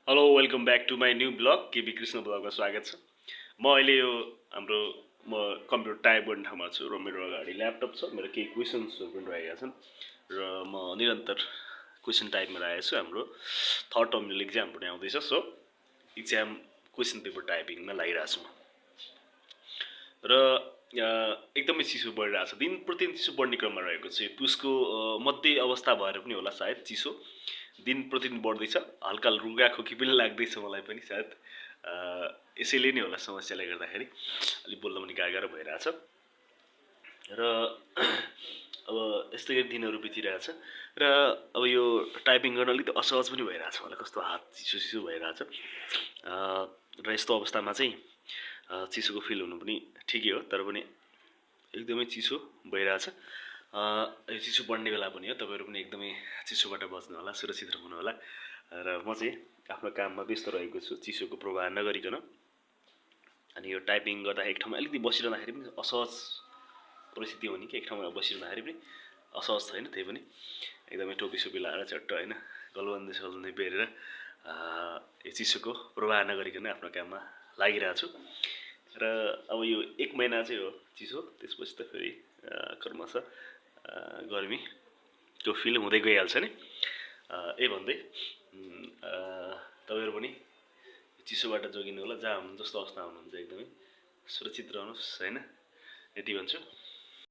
Hello welcome back to my new blog KB Krishna ब्लगमा स्वागत छ। म अहिले यो हाम्रो कम्प्युटर टाइप गर्ने ठाउँमा छु र मेरो अगाडि ल्यापटप छ। मेरो केही क्वेसन्सहरू पनि रहेका छन् र म निरन्तर क्वेसन टाइपमा रहेको छु। हाम्रो थर्ड टर्मिनल इक्जाम पनि आउँदैछ, सो इक्जाम क्वेसन पेपर टाइपिङमा लागिरहेको छु म। र एकदमै चिसो बढिरहेको छ, दिन प्रतिदिन चिसो बढ्ने क्रममा रहेको छ। पुसको मध्य अवस्था भएर पनि होला सायद चिसो दिन प्रतिदिन बढ्दैछ। हल्का रुगाखोकी पनि लाग्दैछ मलाई पनि सायद यसैले नै होला समस्याले गर्दाखेरि अलि बोल्न पनि गाह्रो भइरहेछ। र अब यस्तै गरी दिनहरू बितिरहेछ र अब यो टाइपिङ गर्न अलिकति असहज पनि भइरहेछ मलाई, कस्तो हात चिसो चिसो भइरहेछ। र यस्तो अवस्थामा चाहिँ चिसोको फिल हुनु पनि ठिकै हो, तर पनि एकदमै चिसो भइरहेछ। यो चिसो बढ्ने बेला पनि हो, तपाईँहरू पनि एकदमै चिसोबाट बच्नु होला, सुरक्षित रहनु होला। र म चाहिँ आफ्नो काममा व्यस्त रहेको छु चिसोको प्रभाव नगरिकन। अनि यो टाइपिङ गर्दा एक ठाउँमा अलिकति बसिरहँदाखेरि पनि असहज परिस्थिति हुने कि एक ठाउँमा बसिरहँदाखेरि पनि असहज छैन, त्यही पनि एकदमै टोपीसोपी लगाएर चट्ट होइन गलबन्दी सलबन्दी बेरेर यो चिसोको प्रभाव नगरिकन आफ्नो काममा लागिरहेको छु। र अब यो 1 महिना चाहिँ हो चिसो, त्यसपछि त फेरि क्रमशः गर्मीको फिल हुँदै गइहाल्छ नि। यही भन्दै तपाईँहरू पनि चिसोबाट जोगिनु होला, जहाँ हुनुहुन्छ जस्तो अवस्था हुनुहुन्छ एकदमै सुरक्षित रहनुहोस् होइन, यति भन्छु।